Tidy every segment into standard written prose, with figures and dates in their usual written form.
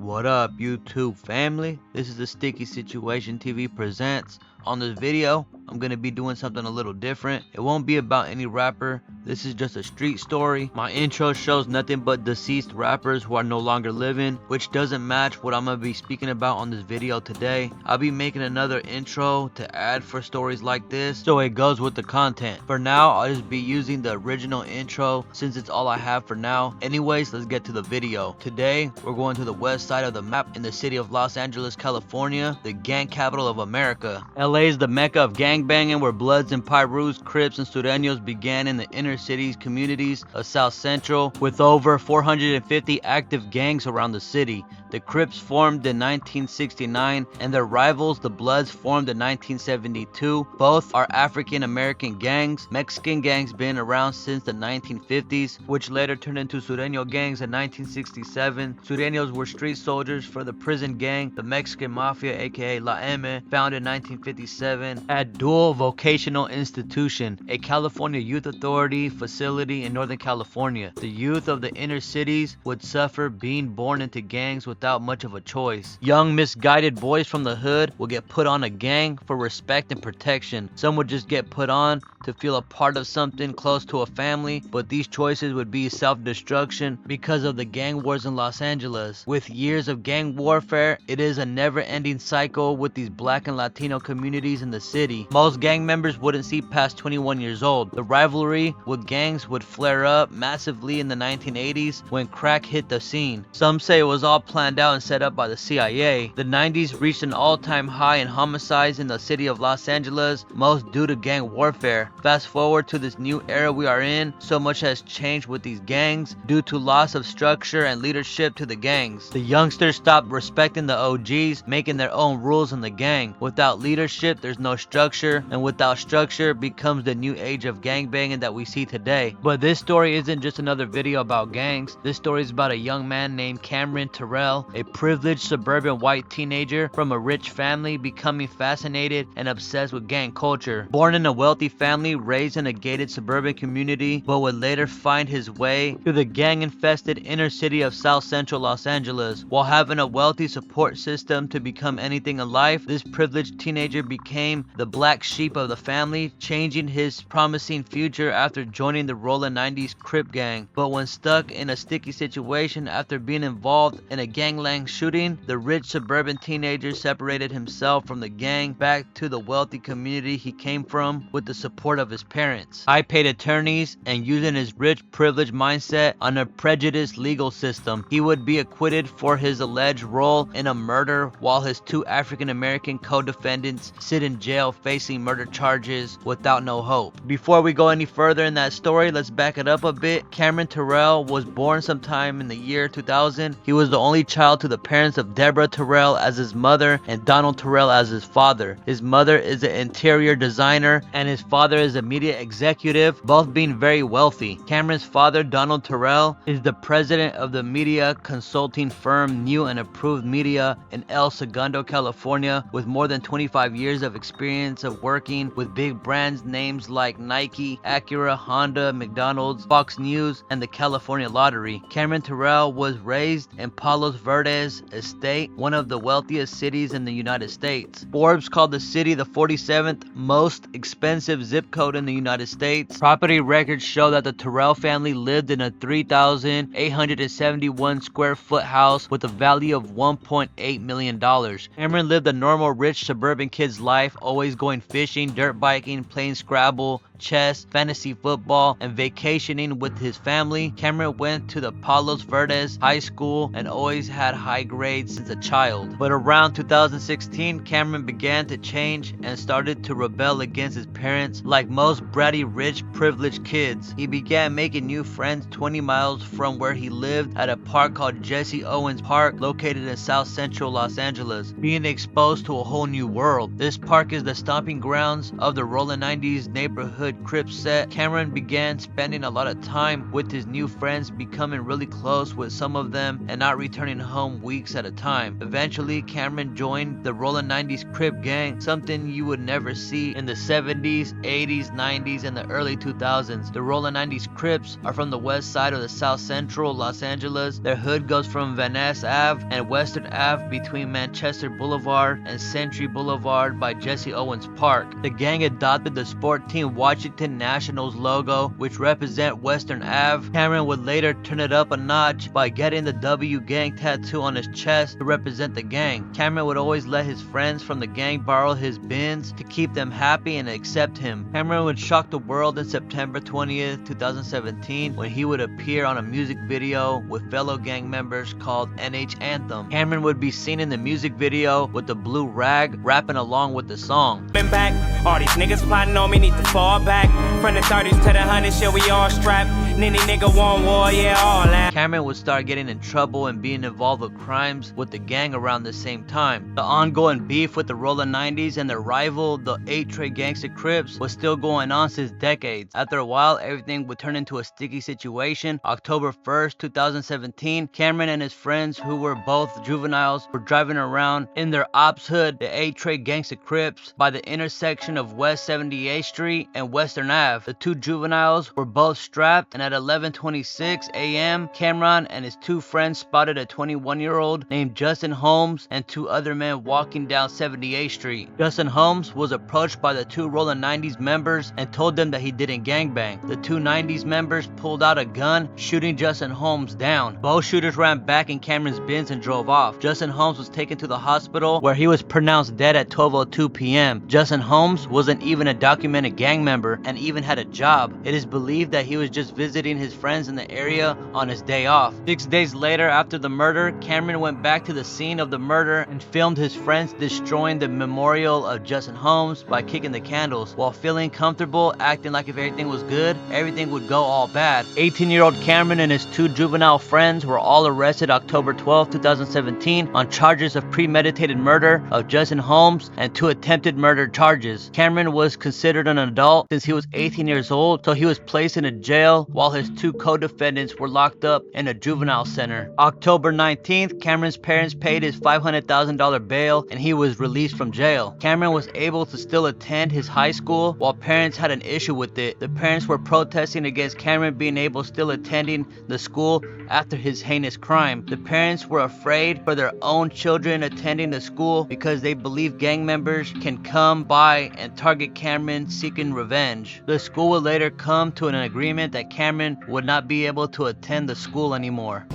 What up, YouTube family? This is the Sticky Situation TV presents. On this video, I'm gonna be doing something a little different. It won't be about any rapper. This is just a street story. My intro shows nothing but deceased rappers who are no longer living, which doesn't match what I'm gonna be speaking about on this video today. I'll be making another intro to add for stories like this, so it goes with the content. For now, I'll just be using the original intro since it's all I have for now. Anyways, let's get to the video. Today, we're going to the west side of the map in the city of Los Angeles, California, the gang capital of America. LA is the mecca of gangbanging, where Bloods and Pyrus, Crips, and Sureños began in the inner cities communities of South Central, with over 450 active gangs around the city. The Crips formed in 1969, and their rivals, the Bloods, formed in 1972. Both are African American gangs. Mexican gangs been around since the 1950s, which later turned into Sureño gangs in 1967. Sureños were street soldiers for the prison gang, the Mexican Mafia, aka La M, founded in 1957 at Dual Vocational Institution, a California youth authority facility in Northern California. The youth of the inner cities would suffer being born into gangs without much of a choice. Young misguided boys from the hood would get put on a gang for respect and protection. Some would just get put on to feel a part of something close to a family, but these choices would be self-destruction because of the gang wars in Los Angeles. With years of gang warfare, it is a never-ending cycle with these black and Latino communities in the city. Most gang members wouldn't see past 21 years old. The rivalry with gangs would flare up massively in the 1980s when crack hit the scene. Some say it was all planned out and set up by the CIA. The 90s reached an all-time high in homicides in the city of Los Angeles, most due to gang warfare. Fast forward to this new era we are in, so much has changed with these gangs due to loss of structure and leadership to the gangs. The youngsters stopped respecting the OGs, making their own rules in the gang. Without leadership, there's no structure, and without structure becomes the new age of gangbanging that we see today. But this story isn't just another video about gangs. This story is about a young man named Cameron Terrell, a privileged suburban white teenager from a rich family becoming fascinated and obsessed with gang culture. Born in a wealthy family, raised in a gated suburban community, but would later find his way to the gang-infested inner city of South Central Los Angeles. While having a wealthy support system to become anything in life, this privileged teenager became the black sheep of the family, changing his promising future after joining the rolling 90s Crip gang. But when stuck in a sticky situation after being involved in a gangland shooting, the rich suburban teenager separated himself from the gang back to the wealthy community he came from with the support of his parents. High-paid attorneys, and using his rich privileged mindset on a prejudiced legal system, he would be acquitted for his alleged role in a murder, while his two African American co-defendants sit in jail facing murder charges without no hope. Before we go any further in that story, let's back it up a bit. Cameron Terrell was born sometime in the year 2000. He was the only child to the parents of Deborah Terrell as his mother and Donald Terrell as his father. His mother is an interior designer and his father is a media executive, both being very wealthy. Cameron's father, Donald Terrell, is the president of the media consulting firm New and Approved Media in El Segundo, California, with more than 25 years of experience of working with big brands names like Nike, Acura, Honda, McDonald's, Fox News, and the California Lottery. Cameron Terrell was raised in Palos Verdes Estate, one of the wealthiest cities in the United States. Forbes called the city the 47th most expensive zip code in the United States. Property records show that the Terrell family lived in a 3,871 square foot house with a value of $1.8 million. Cameron lived a normal rich suburban kid's life, always going fishing, dirt biking, playing Scrabble, chess, fantasy football, and vacationing with his family. Cameron went to the Palos Verdes High School and always had high grades since a child. But around 2016, Cameron began to change and started to rebel against his parents. Like most bratty, rich, privileged kids, he began making new friends 20 miles from where he lived at a park called Jesse Owens Park, located in South Central Los Angeles, being exposed to a whole new world. This park is the stomping grounds of the rolling 90s neighborhood childhood Crip set, Cameron began spending a lot of time with his new friends, becoming really close with some of them and not returning home weeks at a time. Eventually, Cameron joined the Rollin' 90s Crip gang, something you would never see in the 70s, 80s, 90s, and the early 2000s. The Rollin' 90s Crips are from the west side of the South Central Los Angeles. Their hood goes from Van Ness Ave and Western Ave between Manchester Boulevard and Century Boulevard by Jesse Owens Park. The gang adopted the sport team Washington Nationals logo, which represent Western Ave. Cameron would later turn it up a notch by getting the W gang tattoo on his chest to represent the gang. Cameron would always let his friends from the gang borrow his bins to keep them happy and accept him. Cameron would shock the world in September 20th, 2017 when he would appear on a music video with fellow gang members called NH Anthem. Cameron would be seen in the music video with the blue rag, rapping along with the song. Been back, all these niggas plotting on me need to fall back. From the 30s to the 100s, shit, we all strapped. Nitty nigga want war, yeah, all that. Cameron would start getting in trouble and being involved with crimes with the gang around the same time. The ongoing beef with the Rollin' 90s and their rival, the 8-Tray Gangsta Crips, was still going on since decades. After a while, everything would turn into a sticky situation. October 1st, 2017, Cameron and his friends, who were both juveniles, were driving around in their ops hood, the 8-Tray Gangsta Crips, by the intersection of West 78th Street and Western Ave. The two juveniles were both strapped, and at 11:26 a.m., Cameron and his two friends spotted a 21-year-old named Justin Holmes and two other men walking down 78th Street. Justin Holmes was approached by the two Rollin' 90s members and told them that he didn't gangbang. The two 90s members pulled out a gun, shooting Justin Holmes down. Both shooters ran back in Cameron's Benz and drove off. Justin Holmes was taken to the hospital where he was pronounced dead at 12:02 p.m. Justin Holmes wasn't even a documented gang member and even had a job. It is believed that he was just visiting his friends in the area on his day off. 6 days later, after the murder, Cameron went back to the scene of the murder and filmed his friends destroying the memorial of Justin Holmes by kicking the candles. While feeling comfortable, acting like if everything was good, everything would go all bad. 18-year-old Cameron and his two juvenile friends were all arrested October 12, 2017 on charges of premeditated murder of Justin Holmes and two attempted murder charges. Cameron was considered an adult since he was 18 years old, so he was placed in a jail while his two co-defendants were locked up in a juvenile center. October 19th, Cameron's parents paid his $500,000 bail and he was released from jail. Cameron was able to still attend his high school while parents had an issue with it. The parents were protesting against Cameron being able still attending the school after his heinous crime. The parents were afraid for their own children attending the school because they believe gang members can come by and target Cameron seeking revenge. The school would later come to an agreement that Cameron would not be able to attend the school anymore.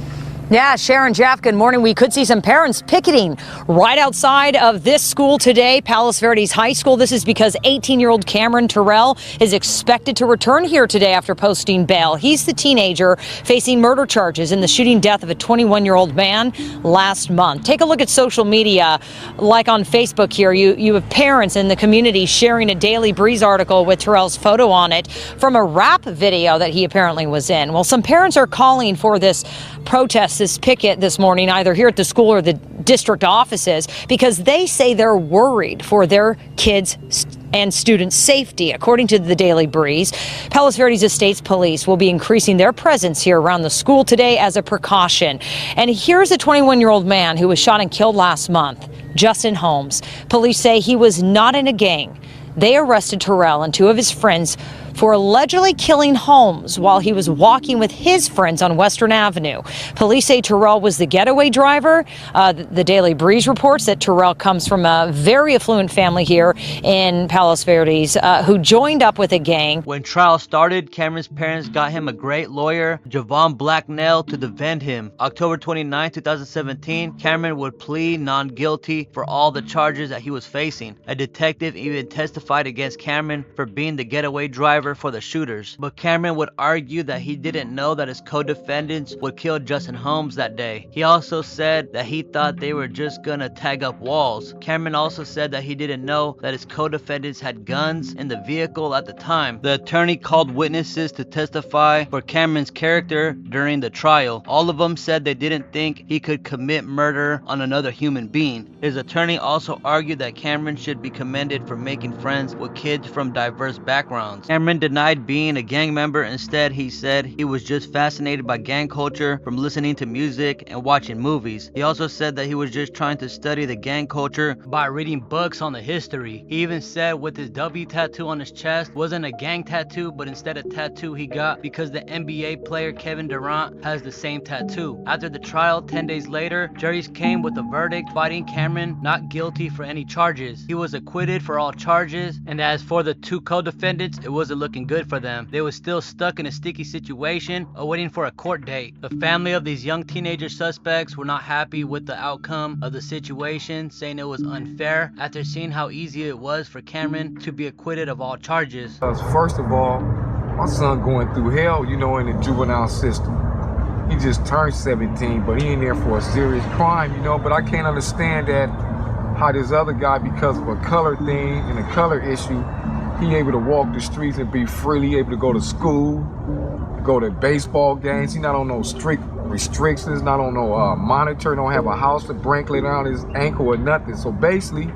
Yeah, Sharon, Jeff, good morning. We could see some parents picketing right outside of this school today, Palos Verdes High School. This is because 18-year-old Cameron Terrell is expected to return here today after posting bail. He's the teenager facing murder charges in the shooting death of a 21-year-old man last month. Take a look at social media, like on Facebook here. You have parents in the community sharing a Daily Breeze article with Terrell's photo on it from a rap video that he apparently was in. Well, some parents are calling for this protest, this picket this morning, either here at the school or the district offices, because they say they're worried for their kids' and students' safety. According to the Daily Breeze, Palos Verdes Estates Police will be increasing their presence here around the school today as a precaution. And here's a 21-year-old man who was shot and killed last month, Justin Holmes. Police say he was not in a gang. They arrested Terrell and two of his friends for allegedly killing Holmes while he was walking with his friends on Western Avenue. Police say Terrell was the getaway driver. The Daily Breeze reports that Terrell comes from a very affluent family here in Palos Verdes who joined up with a gang. When trial started, Cameron's parents got him a great lawyer, Javon Blacknell, to defend him. October 29, 2017, Cameron would plead non-guilty for all the charges that he was facing. A detective even testified against Cameron for being the getaway driver for the shooters, but Cameron would argue that he didn't know that his co-defendants would kill Justin Holmes that day. He also said that he thought they were just gonna tag up walls. Cameron also said that he didn't know that his co-defendants had guns in the vehicle at the time. The attorney called witnesses to testify for Cameron's character during the trial. All of them said they didn't think he could commit murder on another human being. His attorney also argued that Cameron should be commended for making friends with kids from diverse backgrounds. Cameron Cameron denied being a gang member. Instead, he said he was just fascinated by gang culture from listening to music and watching movies. He also said that he was just trying to study the gang culture by reading books on the history. He even said with his W tattoo on his chest wasn't a gang tattoo, but instead a tattoo he got because the NBA player Kevin Durant has the same tattoo. After the trial 10 days later, juries came with a verdict finding Cameron not guilty for any charges. He was acquitted for all charges, and as for the two co-defendants, it wasn't looking good for them. They were still stuck in a sticky situation, awaiting for a court date. The family of these young teenager suspects were not happy with the outcome of the situation, saying it was unfair after seeing how easy it was for Cameron to be acquitted of all charges. First of all, my son going through hell, in the juvenile system. He just turned 17, but he in there for a serious crime, but I can't understand that how this other guy, because of a color thing and a color issue, he able to walk the streets and be freely able to go to school, go to baseball games. He not on no strict restrictions, not on no monitor, don't have a house to bracelet around his ankle or nothing. So basically,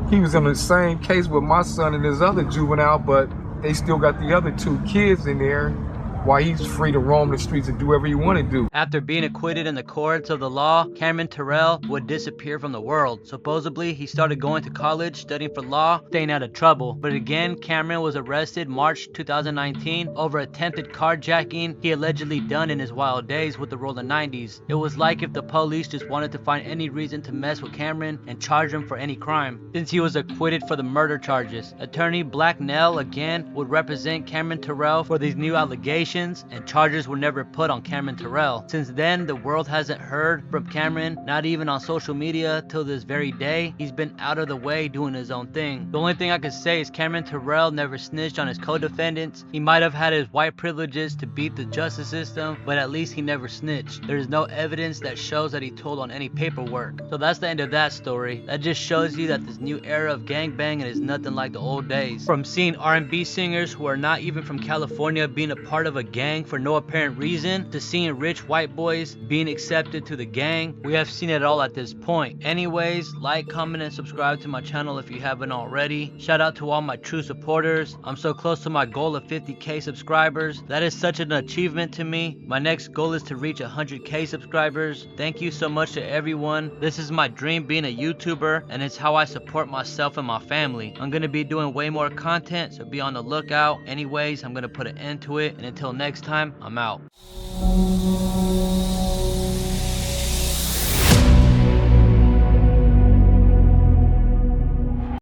he was in the same case with my son and his other juvenile, but they still got the other two kids in there while he's free to roam the streets and do whatever he want to do. After being acquitted in the courts of the law, Cameron Terrell would disappear from the world. Supposedly, he started going to college, studying for law, staying out of trouble. But again, Cameron was arrested March 2019 over attempted carjacking he allegedly done in his wild days with the rolling 90s. It was like if the police just wanted to find any reason to mess with Cameron and charge him for any crime, since he was acquitted for the murder charges. Attorney Blacknell again would represent Cameron Terrell for these new allegations, and charges were never put on Cameron Terrell. Since then, the world hasn't heard from Cameron, not even on social media till this very day. He's been out of the way doing his own thing. The only thing I could say is Cameron Terrell never snitched on his co-defendants. He might have had his white privileges to beat the justice system, but at least he never snitched. There is no evidence that shows that he told on any paperwork. So that's the end of that story. That just shows you that this new era of gangbanging is nothing like the old days. From seeing R&B singers who are not even from California being a part of a gang for no apparent reason, to seeing rich white boys being accepted to the gang, we have seen it all at this point. Anyways, like, comment, and subscribe to my channel if you haven't already. Shout out to all my true supporters. I'm so close to my goal of 50k subscribers. That is such an achievement to me. My next goal is to reach 100k subscribers. Thank you so much to everyone. This is my dream, being a YouTuber, and it's how I support myself and my family. I'm gonna be doing way more content, so be on the lookout. Anyways, I'm gonna put an end to it, and until next time, I'm out.